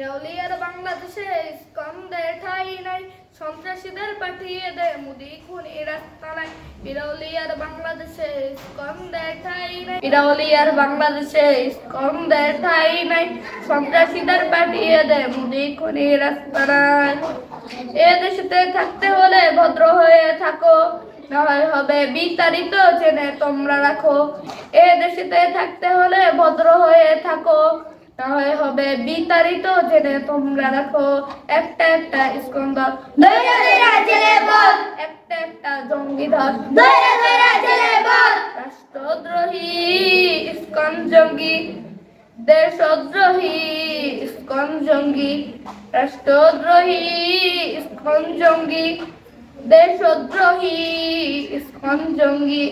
দেউলিয়ার বাংলাদেশে ইস্কন্দের ঠাঁই নাই, সন্ত্রাসীদের পাঠিয়ে দেয় মোদি খুনি রাস্তানায়। বিরৌলিয়ার বাংলাদেশে ইস্কন্দের ঠাঁই নাই, বিরৌলিয়ার বাংলাদেশে ইস্কন্দের ঠাঁই নাই, সন্ত্রাসীদের পাঠিয়ে দেয় মোদি খুনি রাস্তানায়। এ দেশেতে থাকতে হলে ভদ্র হয়ে থাকো, না হয় হবে বিতাড়িত জেনে তোমরা রাখো। এ দেশেতে থাকতে হলে ভদ্র হয়ে থাকো, না হয় হবে বিতাড়িত জেনে তোমরা রাখো। একটা একটা ইস্কন্দর দইরা দইরা জেলে বল, একটা একটা জঙ্গিধর দইরা দইরা জেলে বল। রাষ্ট্রদ্রোহী ইস্কন জঙ্গি, দেশদ্রোহী ইস্কন জঙ্গি, রাষ্ট্রদ্রোহী ইস্কন জঙ্গি, দেশদ্রোহী ইস্কন জঙ্গি।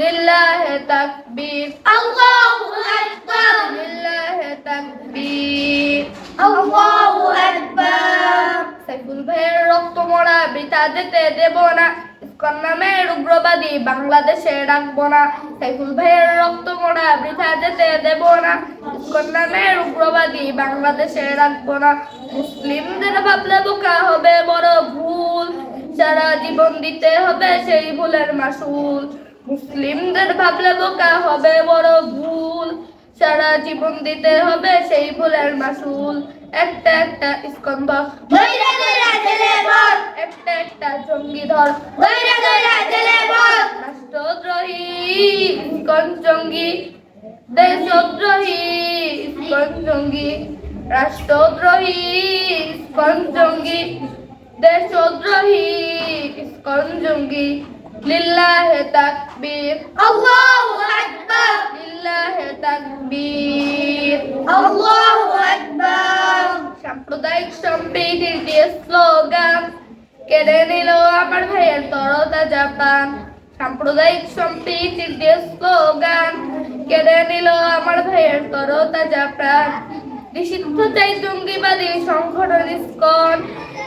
লিল্লাহে তাকবীর, আল্লাহু আকবার, লিল্লাহে তাকবীর। আল্লাহু আকবার। সাইফুল ভাইয়ের রক্ত মোড়া বৃথা যেতে দেব না, ইস্কন নামের উগ্রবাদী বাংলাদেশে রাখবো না। সাইফুল ভাইয়ের রক্ত মোড়া বৃথা যেতে দেব না, ইস্কন নামের উগ্রবাদী বাংলাদেশে রাখবো না। মুসলিমদের ভাবলে বোকা হবে বড় ভুল, সারা জীবন দিতে হবে সেই ভুলের মাসুল। মুসলিমদের ভাবলে বোকা হবে বড় ভুল, সারা জীবন দিতে হবে সেই ভুলের মাসুল। একটা একটা ইস্কন্দর দইরা দইরা জেলে বল, একটা একটা জঙ্গিধর দইরা দইরা জেলে বল। রাষ্ট্রদ্রোহী ইস্কন জঙ্গি, দেশদ্রোহী ইস্কন জঙ্গি, রাষ্ট্রদ্রোহী ইস্কন জঙ্গি, দেশদ্রোহী ইস্কন জঙ্গি। লিল্লাহে তাকবীর, আল্লাহু আকবার, লিল্লাহে তাকবীর। আল্লাহু আকবার। সাম্প্রদায়িক সম্প্রীতির যে স্লোগান কেড়ে নিল আমার ভাইয়ের তরতাজা প্রাণ। সাম্প্রদায়িক সম্প্রীতির যে স্লোগান কেড়ে নিল আমার ভাইয়ের তরতাজা প্রাণ। নিষিদ্ধ চাই জঙ্গিবাদী সংগঠন ইস্কন,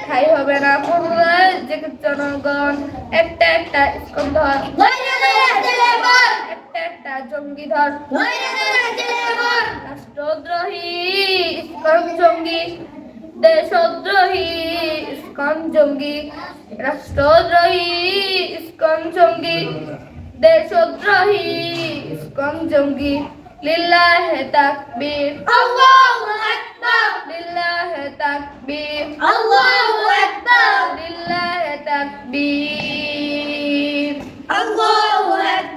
ঠাই হবে না পুনরায় যে জনগণ। একটা একটা ইস্কন্দর দইরা দইরা জেলে বল, একটা একটা জঙ্গিধর দইরা দইরা জেলে বল। রাষ্ট্রদ্রোহী ইস্কন জঙ্গি, দেশদ্রোহী ইস্কন জঙ্গি, রাষ্ট্রদ্রোহী ইস্কন জঙ্গি, দেশদ্রোহী ইস্কন জঙ্গি। লিল্লাহে তাকবীর, আল্লাহু আকবার, লিল্লাহে তাকবীর, আল্লাহু আকবার, লিল্লাহে তাকবীর। আল্লাহু আকবার।